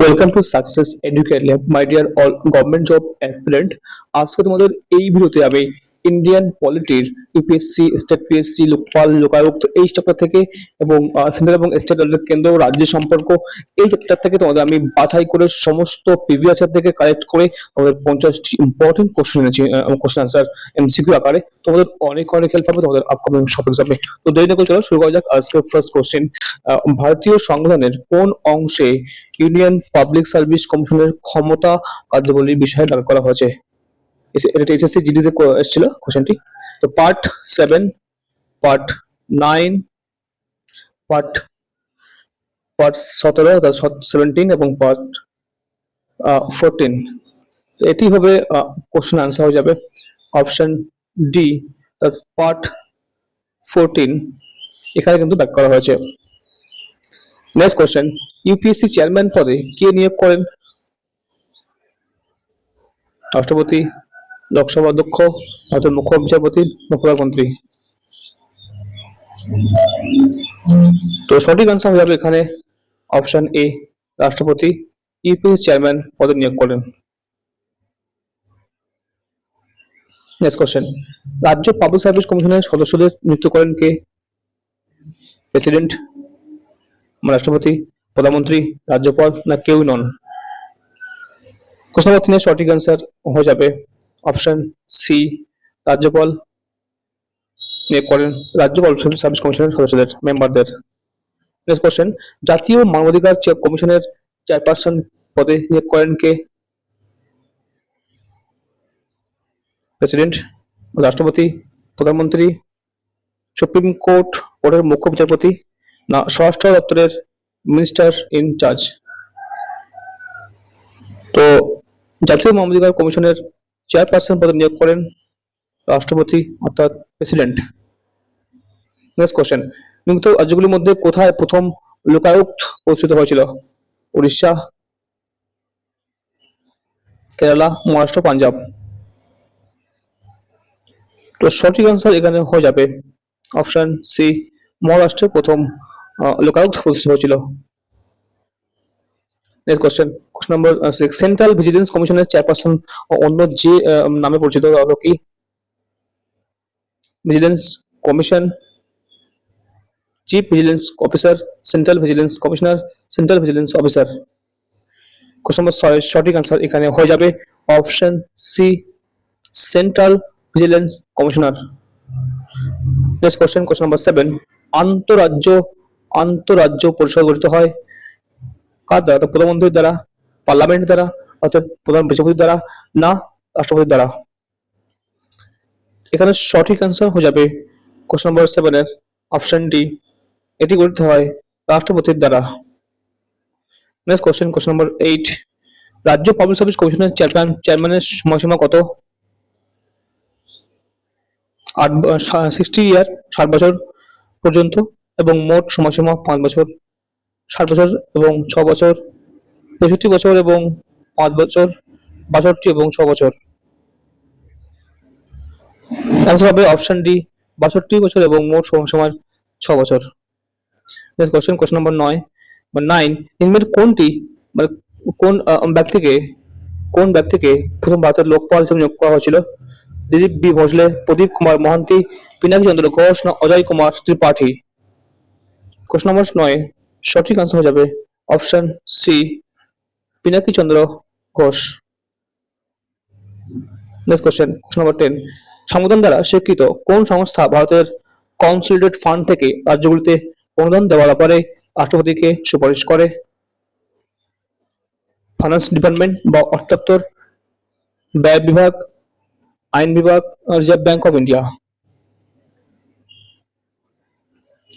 Welcome to success educate lab my dear all government job aspirant. আজকে তোমাদের এই ভিডিওতে আমি ইন্ডিয়ান পলিটির UPSC, state PSC, Lokpal, Lokayukta এই চ্যাপ্টার থেকে এবং সেন্ট্রাল এবং স্টেট কেন্দ্র রাজ্য সম্পর্ক এই চ্যাপ্টার থেকে তোমাদের আমি বাছাই করে সমস্ত প্রিভিয়াস ইয়ার থেকে কালেক্ট করে আমাদের 50টি ইম্পর্টেন্ট কোশ্চেন এনেছি, কোশ্চেন আনসার এমসিকিউ আকারে। তোমাদের অনেক অনেক হেল্প হবে তোমাদের আপকামিং সব এক্সামে। তো দেরি না করে চলো শুরু করা যাক আজকের ফার্স্ট কোশ্চেন। ভারতীয় সংবিধানের কোন অংশে ইউনিয়ন পাবলিক সার্ভিস কমিশনের ক্ষমতা কার্যাবলীর বিষয়ে দাবি করা হয়েছে? এটা এসএসসি জিডি তে এসেছিল কোশ্চেনটি। তো পার্ট 7, পার্ট 9, পার্ট পার্ট 17 এবং পার্ট 14। তো এটি হবে কোশ্চেন আনসার হয়ে যাবে অপশন ডি, পার্ট 14 এখানে কিন্তু ব্যাক করা হয়েছে। নেক্সট কোশ্চেন, ইউপিএসসি চেয়ারম্যান পদে কে নিয়োগ করেন? রাষ্ট্রপতি, লোকসভা অধ্যক্ষ, ভারতের মুখ্য বিচারপতি, প্রধানমন্ত্রী। তো সঠিক আনসার হয়ে যাবে এখানে অপশন এ, রাষ্ট্রপতি ইউপিএসসি চেয়ারম্যান পদে নিয়োগ করেন। নেক্সট কোশ্চেন, রাজ্য পাবলিক সার্ভিস কমিশনের সদস্যদের নিযুক্ত করেন কে? প্রেসিডেন্ট, রাষ্ট্রপতি, প্রধানমন্ত্রী, রাজ্যপাল না কেউ নন? কোশ্চেন নাম্বার 3 এর সঠিক আনসার হয়ে যাবে অপশন সি, রাজ্যপাল নিয়োগ করেন রাজ্য পাবলিক সার্ভিস কমিশনের সদস্যদের, মেম্বারদের। নেক্সট কোশ্চেন, জাতীয় মানবাধিকার কমিশনের চেয়ারপারসন পদে নিয়োগ করেন কে? প্রেসিডেন্ট, রাষ্ট্রপতি, প্রধানমন্ত্রী, সুপ্রিম কোর্টের মুখ্য বিচারপতি না স্বরাষ্ট্র দপ্তরের মিনিস্টার ইন চার্জ? তো জাতীয় মানবাধিকার কমিশনের চেয়ারপারসন পদে নিয়োগ করেন রাষ্ট্রপতি অর্থাৎ প্রেসিডেন্ট। নেক্সট কোশ্চেন, নিম্নলিখিত রাজ্যগুলির মধ্যে কোথায় প্রথম লোকায়ুক্ত প্রতিষ্ঠিত হয়েছিল? উড়িষ্যা, কেরালা, মহারাষ্ট্র, পাঞ্জাব। তো সঠিক আনসার এখানে হয়ে যাবে অপশন সি, মহারাষ্ট্রে প্রথম লোকায়ুক্ত প্রতিষ্ঠিত হয়েছিল। Next question, question number 6, central vigilance কমিশনের চেয়ারপারসন অন্য যে নামে পরিচিত হলো কি? Vigilance commission, chief vigilance officer, central vigilance commissioner, central vigilance officer. Question number 6 সঠিক আনসার এখানে হয়ে যাবে option C, central vigilance commissioner. Next question, question number 7, আন্তঃরাজ্য পরিষদ গঠিত হয় কার দ্বারা? প্রধানমন্ত্রীর দ্বারা, পার্লামেন্ট দ্বারা অর্থাৎ প্রধান বিচারপতির দ্বারা না রাষ্ট্রপতির দ্বারা? এখানে সঠিক আনসার হয়ে যাবে কোশ্চেন নাম্বার 7 এর অপশন ডি, এটি গঠিত হয় রাষ্ট্রপতির দ্বারা। নেক্সট কোশ্চেন, কোশ্চেন নাম্বার 8, রাজ্য পাবলিক সার্ভিস কমিশনের চেয়ারম্যানের সময়সীমা কত? 60 ইয়ার, 60 বছর পর্যন্ত, এবং মোট সময়সীমা 5 বছর, 60 বছর এবং 6 বছর, 65 বছর এবং 5 বছর, 62 এবং 6 বছর। অ্যান্সার হবে অপশন ডি, 62 বছর এবং মোট সময়সীমা 6 বছর। নেক্সট কোশ্চেন, কোশ্চেন নাম্বার 9, নিম্নের কোনটি মানে কোন ব্যক্তিকে প্রথম ভারতের লোকপাল হিসেবে নিয়োগ করা হয়েছিল? দিলীপ বি ভোসলে, প্রদীপ কুমার মহান্তি, পিনাকি চন্দ্র ঘোষ না অজয় কুমার ত্রিপাঠী? কোশ্চেন নাম্বার 9 সঠিক আনসার হয়ে যাবে option C, Pinaki Chandra Ghosh. Next question, question number 10, সংবিধান দ্বারা স্বীকৃত কোন সংস্থা ভারতের কনসলিডেটেড ফান্ড থেকে রাজ্যগুলিতে অনুদান দেওয়ার ব্যাপারে রাষ্ট্রপতিকে সুপারিশ করে? ফাইন্যান্স ডিপার্টমেন্ট বা অর্থ দপ্তর, ব্যয় বিভাগ, আইন বিভাগ, reserve bank of India?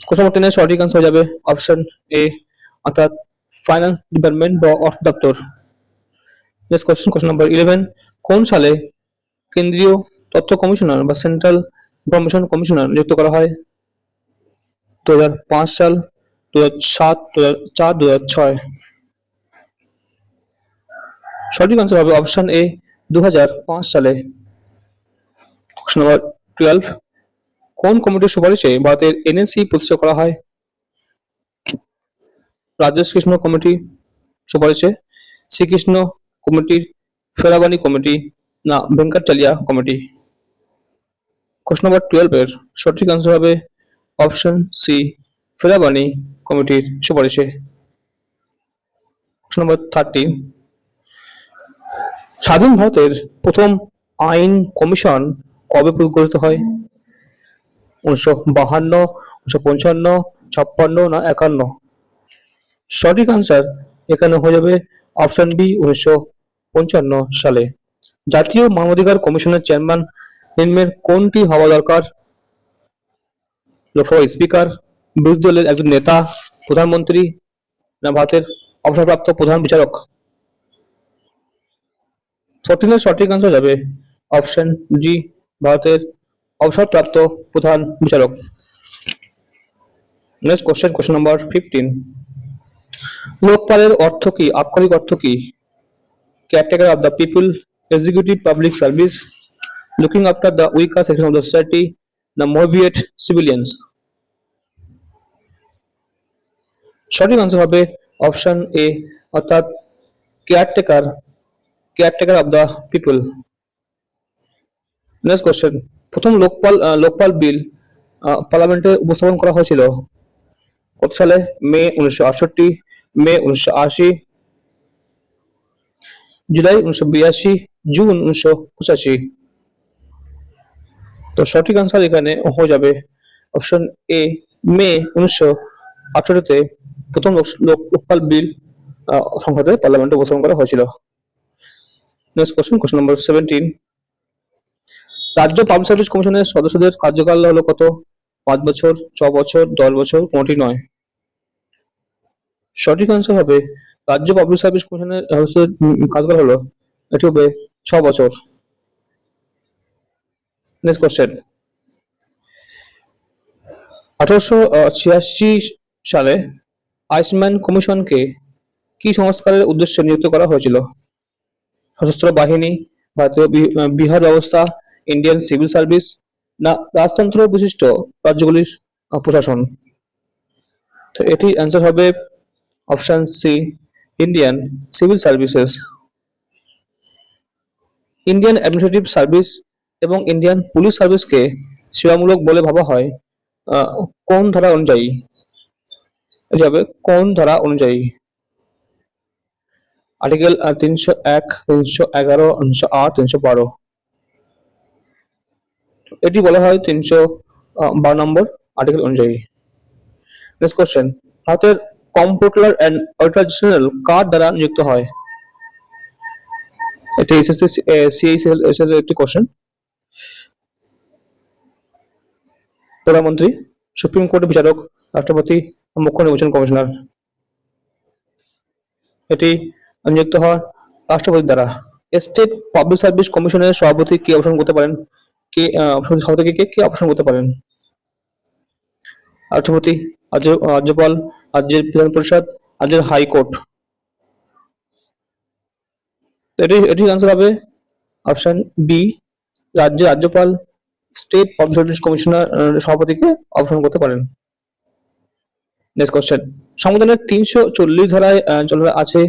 Question number 10 এর সঠিক আনসার হয়ে যাবে অপশন এ অর্থাৎ ফাইন্যান্স ডিপার্টমেন্ট বা অর্থ দপ্তর। নেক্সট কোশ্চেন, কোশ্চেন নাম্বার 11, কোন সালে কেন্দ্রীয় তথ্য কমিশনার বা সেন্ট্রাল ইনফরমেশন কমিশনার নিযুক্ত করা হয়? 2005 সাল, 2007, 2004, 2006? সঠিক আনসার হবে অপশন এ, 2005 সালে। কোশ্চেন নাম্বার 12, কোন কমিটির সুপারিশে ভারতের এনএসি প্রতিষ্ঠা করা হয়? রাজেশ কৃষ্ণ কমিটি সুপারিশে শ্রীকৃষ্ণ কমিটির, ফেরাবানি কমিটি, না ভেঙ্কাটাচার্য কমিটি? কোশ্চেন নাম্বার 12 এর সঠিক আনসার হবে অপশন সি, ফেরাবানি কমিটির সুপারিশে। কোশ্চেন নাম্বার 13, স্বাধীন ভারতের প্রথম আইন কমিশন কবে গঠিত হয়? 1952, 1955, 56 না 51? সঠিক আনসার এখানে হয়ে যাবে অপশন বি, 1955 সালে। জাতীয় মানবাধিকার কমিশনের চেয়ারম্যান নিম্নের কোনটি হওয়া দরকার? লোকসভা স্পিকার, বিরোধী দলের একজন নেতা, প্রধানমন্ত্রী, না ভারতের অবসরপ্রাপ্ত প্রধান বিচারক? 14 এর সঠিক আনসার যাবে অপশন ডি, ভারতের অবসরপ্রাপ্ত প্রধান বিচারক। নেক্সট কোশ্চেন, কোশ্চেন নাম্বার 15, লোকপালের অর্থ কি, আক্ষরিক অর্থ কি? Caretaker of the people, executive public service, looking after the weaker section of the society, না মোভিয়েট সিভিলিয়ান্স? সঠিক আনসার হবে অপশন এ, অর্থাৎ caretaker, caretaker of the people. Next question, প্রথম লোকপাল বিল পার্লামেন্টে উপস্থাপন করা হয়েছিল কত সালে? May 1968, May 1980, July 1982, June 1985? তো সঠিক আনসার এখানে হয়ে যাবে অপশন এ, মে 1968-তে প্রথম লোকপাল বিল সংসদে পার্লামেন্টে উপস্থাপন করা হয়েছিল। নেক্সট কোশ্চেন, কোশ্চেন নাম্বার 17, রাজ্য পাবলিক সার্ভিস কমিশনের সদস্যদের কার্যকাল হলো কত? 5 বছর, 6 বছর, 10 বছর, কোনটি নয়? সঠিক আনসার হবে রাজ্য পাবলিক সার্ভিস কমিশনের সদস্যদের কার্যকাল হলো, এটি হবে 6 বছর। নেক্সট কোশ্চেন, 1886 সালে আইসম্যান কমিশনকে কি সংস্কারের উদ্দেশ্যে নিযুক্ত করা হয়েছিল? সশস্ত্র বাহিনী, ভারতীয় বিহার ব্যবস্থা, ইন্ডিয়ান সিভিল সার্ভিস, না রাজতন্ত্র বিশিষ্ট রাজ্যগুলির প্রশাসন? তো এটি অ্যান্সার হবে option C, Indian civil services. Indian administrative service এবং ইন্ডিয়ান পুলিশ সার্ভিসকে সেবামূলক বলে ভাবা হয় কোন ধারা অনুযায়ী? এটি হবে কোন ধারা অনুযায়ী? আর্টিকেল 301, 311, 308, 312? এটি বলা হয় 312 নম্বর আর্টিকেল অনুযায়ী। নেক্সট কোশ্চেন, ভারতের কম্পট্রোলার অ্যান্ড অডিটর জেনারেল কার দ্বারা নিযুক্ত হয়? এটি এসএসসি সিআইএসএল এর একটি কোশ্চেন। প্রধানমন্ত্রী, সুপ্রিম কোর্টের বিচারক, রাষ্ট্রপতি, মুখ্য নির্বাচন কমিশনার? এটি নিযুক্ত হয় রাষ্ট্রপতির দ্বারা। স্টেট পাবলিক সার্ভিস কমিশনের সভাপতি কে অপসারণ করতে পারেন? কে সভাপতিকে কে অপসারণ করতে পারেন? রাষ্ট্রপতি, রাজ্যপাল, রাজ্যের বিধান পরিষদ, রাজ্যের হাইকোর্ট? এটি আনসার হবে অপশন বি, রাজ্যের রাজ্যপাল স্টেট পাবলিক সার্ভিস কমিশনার সভাপতিকে অপসারণ করতে পারেন। নেক্সট কোশ্চেন, সংবিধানের 340 ধারায় আছে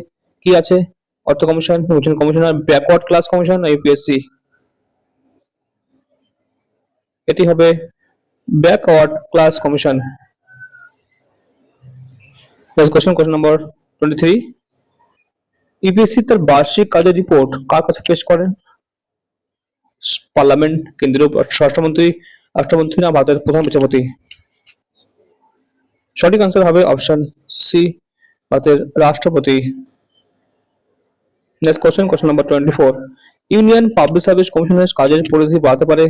কি আছে? অর্থ কমিশন, নির্বাচন commissioner, backward class commission, UPSC? এটি হবে backward class commission. Next question, question number 23, UPSC তার বার্ষিক কাজের রিপোর্ট কার কাছে পেশ করেন? পার্লামেন্ট, কেন্দ্রীয় স্বরাষ্ট্রমন্ত্রী, রাষ্ট্রমন্ত্রী, না ভারতের প্রধান বিচারপতি? সঠিক আনসার হবে অপশন সি, ভারতের রাষ্ট্রপতি। Next question, question number 24, union public service কমিশনের কাজের পরিধি বাড়াতে পারে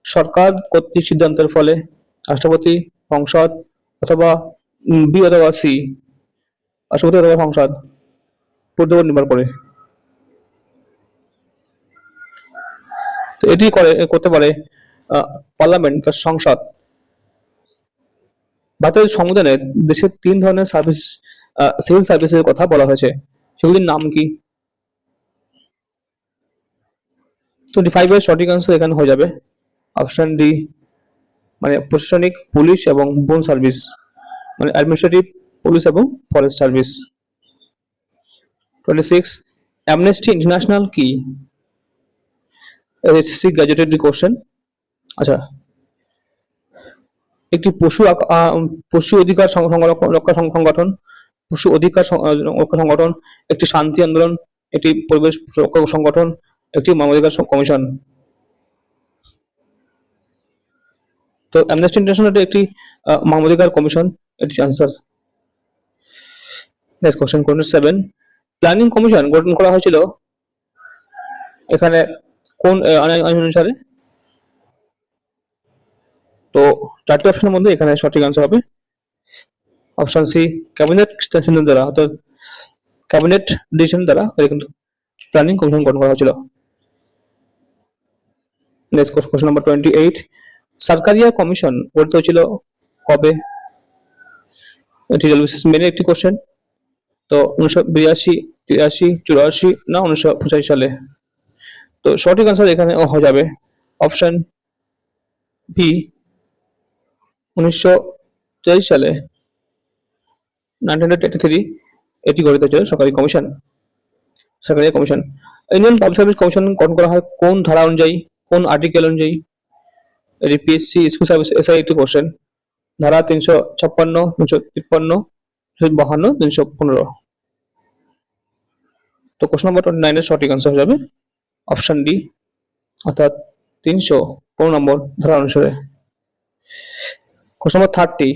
সরকার কর্তৃক সিদ্ধান্তের ফলে, রাষ্ট্রপতি, সংসদ, অথবা বি অথবা সি? রাষ্ট্রপতি অথবা সংসদ পরিধির উপর নির্ভর করে। তো এটি করতে পারে পার্লামেন্ট, তার সংসদ। ভারতের সংবিধানে দেশের 3 ধরনের সার্ভিস, সিভিল সার্ভিসের কথা বলা হয়েছে, সেগুলির নাম কি? 25 এর সঠিক আনসার এখানে হয়ে যাবে অপশন ডি, মানে প্রশাসনিক, পুলিশ এবং বন সার্ভিস, মানে অ্যাডমিনিস্ট্রেটিভ, পুলিশ এবং ফরেস্ট সার্ভিস। 26 অ্যামনেস্টি ইন্টারন্যাশনাল কি? SSC gazetted question. আচ্ছা, একটি পশু অধিকার রক্ষা সংগঠন, পশু অধিকার রক্ষা সংগঠন, একটি শান্তি আন্দোলন, একটি পরিবেশ রক্ষা সংগঠন, একটি মানবাধিকার কমিশন। তো অ্যামনেস্টি ইন্টারন্যাশনাল একটি মানবাধিকার কমিশন, এটি answer. Next question, question 7 planning commission গঠন করা হয়েছিল এখানে কোন আইন অনুসারে? তো চারটি অপশনের মধ্যে এখানে সঠিক আনসার হবে অপশন সি ক্যাবিনেট ডিসিশন দ্বারা, অর্থাৎ ক্যাবিনেট ডিসিশন দ্বারা কিন্তু প্ল্যানিং কমিশন গঠন করা হয়েছিল। Next question number 28 Sarkaria commission গঠিত হয়েছিল কবে? এটি রেলওয়ে মেনে একটি কোশ্চেন। তো 1982, 83, 84 না 1985 সালে? তো সঠিক আনসার এখানে হয়ে যাবে অপশন বি 1983 সালে, 1983 এটি গঠিত হয়েছিল সরকারি কমিশন, সরকারি commission. Indian public service commission গঠন করা হয় কোন ধারা অনুযায়ী, কোন আর্টিকেল অনুযায়ী? এটি পিএসসি স্কুল সার্ভিস এসআই একটি কোশ্চেন। ধারা 356, 353, 352, 315। তো কোশ্চেন নাম্বার 29 এর সঠিক আনসার হয়ে যাবে অপশন ডি, অর্থাৎ 315 নম্বর ধারা অনুসারে। কোশ্চেন নাম্বার 30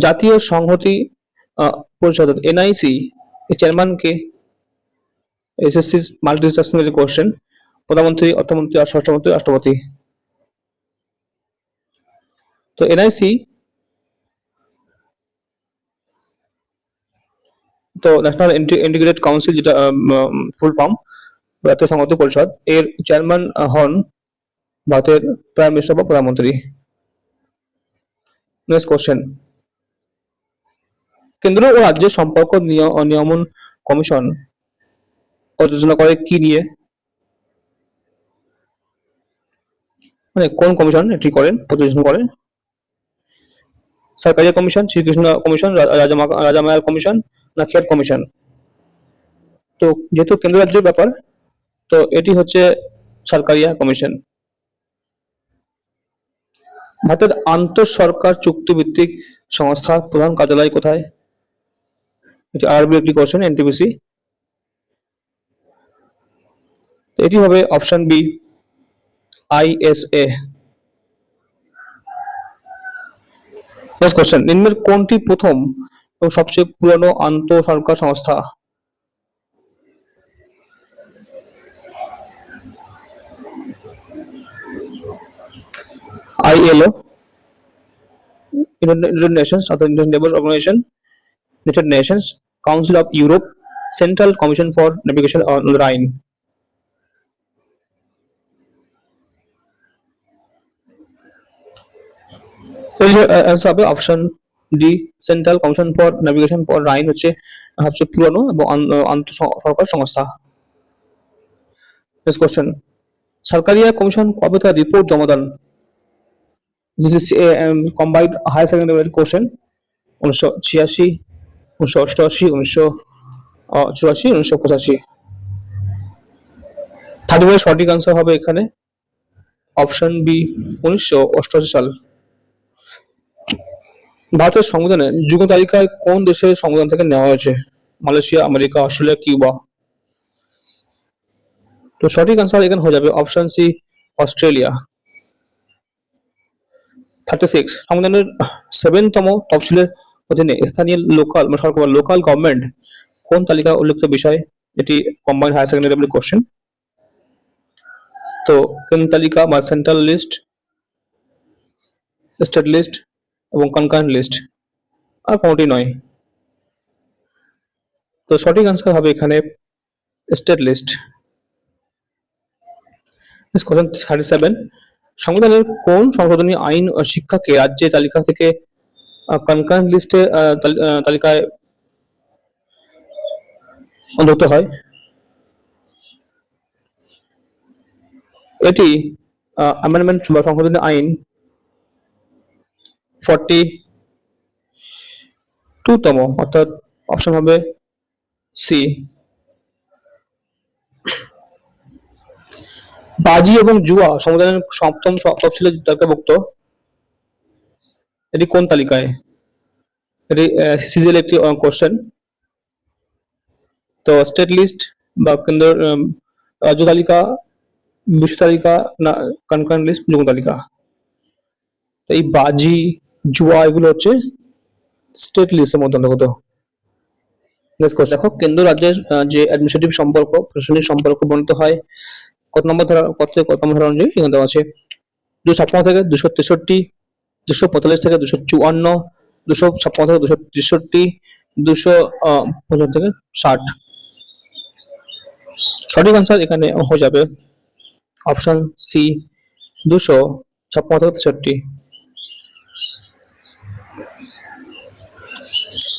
জাতীয় সংহতি পরিষদ এনআইসি এর চেয়ারম্যান কে? SSC multi question. প্রধানমন্ত্রী, অর্থমন্ত্রী, স্বরাষ্ট্রমন্ত্রী, রাষ্ট্রপতি। তো এনআইসি তো ন্যাশনাল ইন্টিগ্রেটেড কাউন্সিল, যেটা ফুল ফর্ম জাতীয় সংহতি পরিষদ, এর চেয়ারম্যান হন ভারতের প্রাইম মিনিস্টার বা প্রধানমন্ত্রী। নেক্সট কোশ্চেন, কেন্দ্র ও রাজ্যের সম্পর্ক নিয়মন কমিশন পর্যালোচনা করে কি নিয়ে? মানে কোন কমিশন এটি করেন, পর্যালোচনা করেন? Sarkaria commission, Srikrishna commission, Rajamannar commission, না খেয়ার কমিশন? তো যেহেতু কেন্দ্র রাজ্যের ব্যাপার, তো এটি হচ্ছে সরকারিয়া কমিশন। ভারতের আন্তঃ সরকার চুক্তি ভিত্তিক সংস্থার প্রধান কার্যালয় কোথায়? এটি আরবি একটি কোশ্চেন, এনটিপিসি। এটি হবে option B ISA. Next question, নিম্নের কোনটি প্রথম এবং সবচেয়ে পুরনো আন্তঃ সরকার সংস্থা? আইএলও, ইউনাইটেড নেশনস অর্থাৎ Indian labour organisation, United Nations, council of Europe, central commission for navigation on the Rhine. Answer হবে option D central commission for navigation for Rhine হচ্ছে সবচেয়ে পুরনো এবং আন্তঃ সরকার সংস্থা। নেক্সট কোশ্চেন, সরকারিয়া কমিশন কবে তার রিপোর্ট জমা দেন? This is combined higher secondary question. 1986, 1988, 1984, 1985। 31 সঠিক আনসার হবে এখানে অপশন বি 1988 সাল। ভারতের সংবিধানের যুগ্ম তালিকায় কোন দেশের সংবিধান থেকে নেওয়া হয়েছে? Malaysia, America, Australia, Cuba? তো সঠিক আনসার এখানে হয়ে যাবে অপশন সি অস্ট্রেলিয়া। 36 সংবিধানের 7তম তফসিলের অধীনে স্থানীয় লোকাল সরকার বা লোকাল গভর্নমেন্ট কোন তালিকা উল্লেখিত বিষয়? এটি combined higher secondary level question. তো কেন্দ্র তালিকা বা সেন্ট্রাল লিস্ট, স্টেট লিস্ট এবং কনকারেন্ট লিস্ট, আর কোনটি নয়? তো সঠিক আনসার হবে এখানে স্টেট লিস্ট। কোশ্চেন 37 সংবিধানের কোন সংশোধনী আইন শিক্ষাকে রাজ্যের তালিকা থেকে কনকারেন্ট লিস্টে তালিকায় অন্তর্ভুক্ত হয়? এটি অ্যামেন্ডমেন্ট বা সংশোধনী আইন 42তম, অর্থাৎ অপশন হবে সি বাজি এবং জুয়া সংবিধানের সপ্তম তফসিলে তালিকাভুক্ত, এটি কোন তালিকায়? এটি সিজিএল একটি কোশ্চেন। তো স্টেট লিস্ট বা কেন্দ্র, রাজ্য তালিকা, বিশ্ব তালিকা, না কনকারেন্ট লিস্ট, যুগ্ম তালিকা। এই বাজি জুয়া এগুলো হচ্ছে স্টেট লিস্টের মধ্যে অন্তর্গত। দেখো কেন্দ্র রাজ্যের যে অ্যাডমিনিস্ট্রেটিভ সম্পর্ক, প্রশাসনিক সম্পর্ক বর্ণিত হয় কত নম্বর ধারা, কত নম্বর ধারা অনুযায়ী এখানে দেওয়া আছে 256 থেকে 263, 245 থেকে 254, 256 থেকে 263, 255 থেকে 60। সঠিক আনসার এখানে হয়ে যাবে অপশন সি, 256 থেকে 63।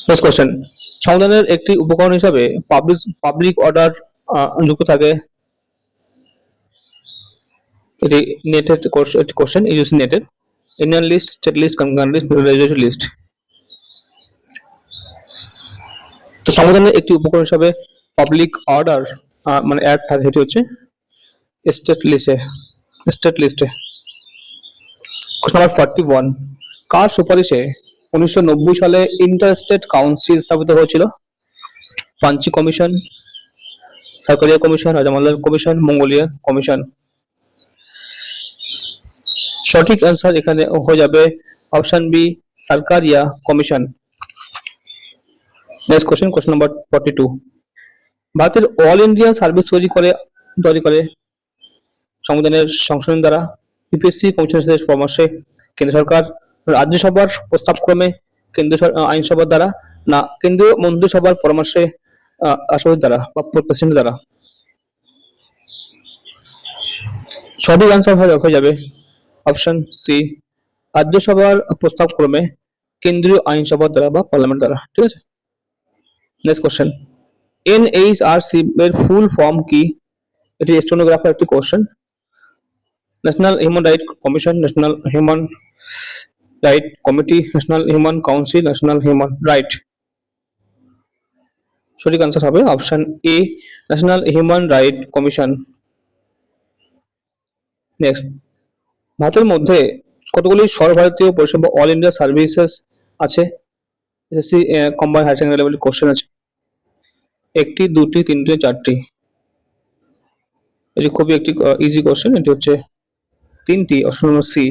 নেক্সট কোশ্চেন, সংবিধানের একটি উপকরণ হিসাবে পাবলিক অর্ডার যুক্ত থাকে। এটি নেটেড কোশ্চেন, ইউজিসি নেটেড। Indian list, state list, concurrent list, registered list. তো সংবিধানের একটি উপকরণ হিসাবে পাবলিক অর্ডার মানে অ্যাড থাকে, সেটি হচ্ছে স্টেট লিস্টে। কোশ্চেন নাম্বার 41, কার সুপারিশে 1990 সালে ইন্টার স্টেট কাউন্সিল স্থাপিত হয়েছিল? Punchhi commission, Sarkaria commission, Rajamannar commission, Mongolia commission. সঠিক আনসার এখানে হয়ে যাবে option B, Sarkaria commission. Next question, question number 42, ভারতের অল ইন্ডিয়া সার্ভিস তৈরি করে সংবিধানের সংশোধন দ্বারা, ইউপিএসসি কমিশনের সাথে পরামর্শে, কেন্দ্র সরকার, রাজ্যসভার প্রস্তাবক্রমে, কেন্দ্রীয় আইনসভার দ্বারা, না কেন্দ্রীয় মন্ত্রিসভার পরামর্শে, রাষ্ট্রপতির দ্বারা বা প্রেসিডেন্ট দ্বারা। সঠিক আনসার হয়ে যাবে অপশন সি, রাজ্যসভার প্রস্তাবক্রমে, কেন্দ্রীয় আইনসভার দ্বারা বা পার্লামেন্ট দ্বারা। ঠিক আছে। নেক্সট কোশ্চেন, এনএইচআরসি এর ফুল ফর্ম কি? এটি স্টেনোগ্রাফার একটি question. National human right commission, national human right committee, national human council, national human right. সঠিক আনসার হবে অপশন এ, national human right commission. Next, ভারতের মধ্যে কতগুলি সর্বভারতীয় পরিষেবা অল ইন্ডিয়া সার্ভিসেস আছে? এসএসসি কম্বাইন্ড হায়ার সেকেন্ডারি লেভেলের কোশ্চেন আছে। একটি, দুটি, তিনটি, চারটি? এটি খুবই একটি ইজি কোশ্চেন, এটি হচ্ছে তিনটি, অপশন নম্বর সি।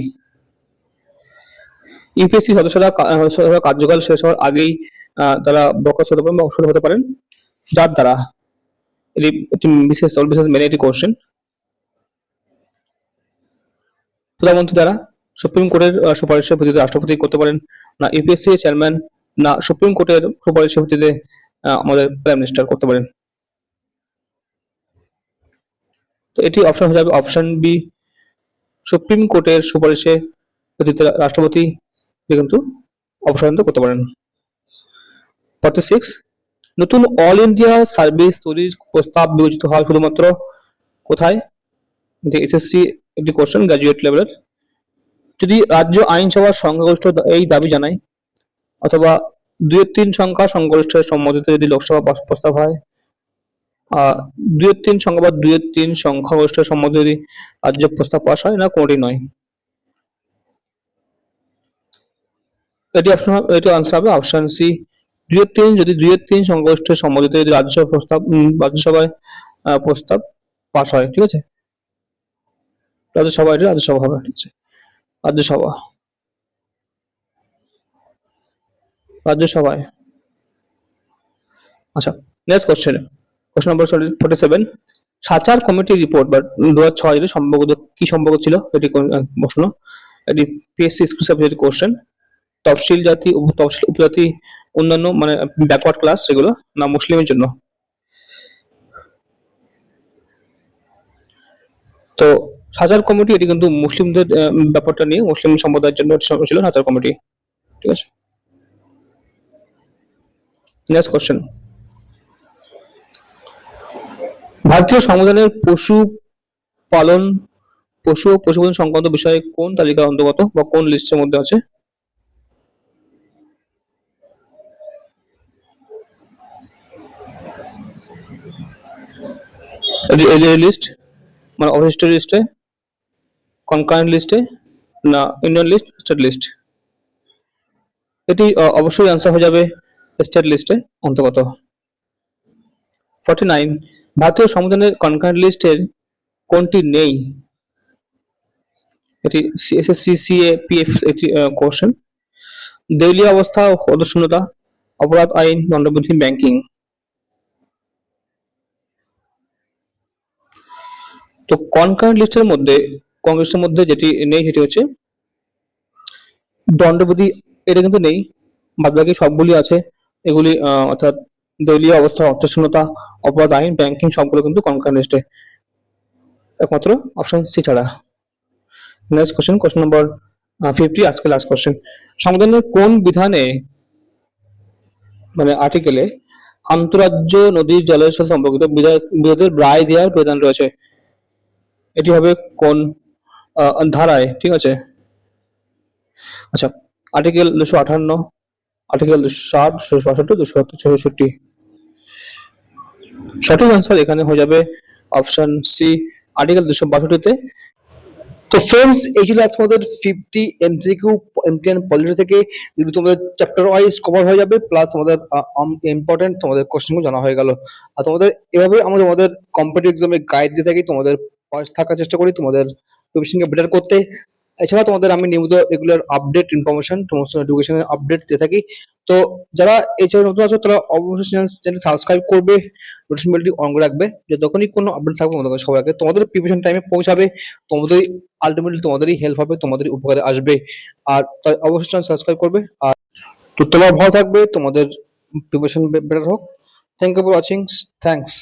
ইউপিএসসি সদস্যরা কার্যকাল শেষ হওয়ার আগেই তারা বরখাস্ত হতে পারেন বা অবসর হতে পারেন, যার দ্বারা এটি একটি বিশেষ মেনে একটি কোশ্চেন। প্রধানমন্ত্রী দ্বারা, সুপ্রিম কোর্টের সুপারিশের ভিত্তিতে রাষ্ট্রপতি করতে পারেন, না ইউপিএসসি চেয়ারম্যান, না সুপ্রিম কোর্টের সুপারিশের ভিত্তিতে আমাদের প্রাইম মিনিস্টার করতে পারেন। তো এটি অপশন হয়ে যাবে অপশন বি, সুপ্রিম কোর্টের সুপারিশে ভিত্তিতে রাষ্ট্রপতি কিন্তু অপসারণ করতে পারেন। 46, নতুন অল ইন্ডিয়া সার্ভিস তৈরির প্রস্তাব বিবেচিত হয় শুধুমাত্র কোথায়? এসএসসি একটি কোশ্চেন, গ্রাজুয়েট লেভেলের। যদি রাজ্য আইনসভার সংখ্যাগরিষ্ঠ এই দাবি জানায়, অথবা 2/3 সংখ্যা সংখ্যাগরিষ্ঠের সম্মতিতে যদি লোকসভা প্রস্তাব হয়, 2/3 সংখ্যা বা 2/3 সংখ্যাগরিষ্ঠের সম্মতিতে যদি রাজ্য প্রস্তাব পাস হয়, না কোনটি নয়। এটি আনসার হবে অপশন সি, 2/3। যদি 2/3 সংখ্যাগরিষ্ঠের সম্মতিতে যদি রাজ্যসভায় প্রস্তাব পাস হয়, ঠিক আছে, রাজ্যসভা হবে, ঠিক আছে, রাজ্যসভায়। আচ্ছা, next question number 47, Sachar committee report বা 2006 সম্পর্কিত কি সম্পর্ক ছিল? এটি প্রশ্ন, এটি পিএসসি এক্সক্লুসিভ কোশ্চেন। তফসিল জাতি, তফসিল উপজাতি, অন্যান্য মানে ব্যাকওয়ার্ড ক্লাস এগুলো, না মুসলিমের জন্য? তো সাচার কমিটি এটি কিন্তু মুসলিমদের ব্যাপারটা নিয়ে, মুসলিম সম্প্রদায়ের জন্য ছিল সাচার কমিটি। ঠিক আছে। নেক্সট কোশ্চেন, ভারতীয় সংবিধানের পশু ও পশুপালন সংক্রান্ত বিষয়ে কোন তালিকার অন্তর্গত বা কোন লিস্টের মধ্যে আছে? লিস্ট মানে অবশিষ্ট লিস্টে, কনকারেন্ট লিস্টে, না ইন্ডিয়ান লিস্ট, স্টেট লিস্ট? এটি অবশ্যই আনসার হয়ে যাবে স্টেট লিস্টে অন্তর্গত। 49, ভারতীয় সংবিধানের কনকারেন্ট লিস্টের কোনটি নেই? এটি এসএসসি সিএ পিএফ একটি কোশ্চেন। দেউলিয়া অবস্থা ও পদশূন্যতা, অপরাধ আইন, দণ্ডবিধি, ব্যাংকিং। তো কনকারেন্ট লিস্টের মধ্যে, কংগ্রেসের মধ্যে যেটি নেই সেটি হচ্ছে দণ্ডবিধি, এটা কিন্তু নেই। বাদবাকি সবগুলি আছে এগুলি, অর্থাৎ দলীয় অবস্থা, অর্থশূন্যতা, অপরাধ আইন, ব্যাংকিং সবগুলো কিন্তু কনকারেন্ট লিস্টে, একমাত্র অপশন সি ছাড়া। নেক্সট কোশ্চেন, কোশ্চেন নম্বর 50, আজকে লাস্ট কোশ্চেন। সংবিধানের কোন বিধানে, মানে আর্টিকেলে, আন্তঃরাজ্য নদীর জলাশয় সম্পর্কিত বিরোধের রায় দেওয়ার বিধান রয়েছে? এটি হবে কোন ধারায়? ঠিক আছে, আচ্ছা, আর্টিকেল 258, আর্টিকেল 260, 262, 264। সঠিক আনসার এখানে হয়ে যাবে অপশন সি, আর্টিকেল 262-তে। তো ফ্রেন্ডস, এই ছিল আজকে আমাদের 50 এমসিকিউ ইন্ডিয়ান পলিটি থেকে, যেগুলো তোমাদের চ্যাপ্টার ওয়াইজ কভার হয়ে যাবে, প্লাস তোমাদের ইম্পর্টেন্ট তোমাদের কোশ্চেনগুলো জানা হয়ে গেল। আর তোমাদের এভাবে আমরা তোমাদের কম্পিটিটিভ এক্সামে গাইড দিয়ে থাকি, তোমাদের পাশে থাকার চেষ্টা করি তোমাদের প্রিপারেশনকে বেটার করতে। এছাড়া তোমাদের আমি নিয়মিত রেগুলার আপডেট ইনফরমেশন, সমস্ত এডুকেশনের আপডেট দিয়ে থাকি। তো যারা এই চ্যানেল নতুন আছো তারা অবশ্যই চ্যানেল সাবস্ক্রাইব করবে, নোটিফিকেশন বেলটি অন করে রাখবে, যে যখনই কোনো আপডেট থাকবে তোমাদের সবার আগে তোমাদের প্রিপারেশন টাইমে পৌঁছাবে, তোমাদের আলটিমেটলি তোমাদেরই হেল্প হবে, তোমাদেরই উপকারে আসবে। আর তাই অবশ্যই চ্যানেল সাবস্ক্রাইব করবে। আর তো তোমরা ভালো থাকবে, তোমাদের প্রিপারেশন বেটার হোক। Thank you for watching. Thanks.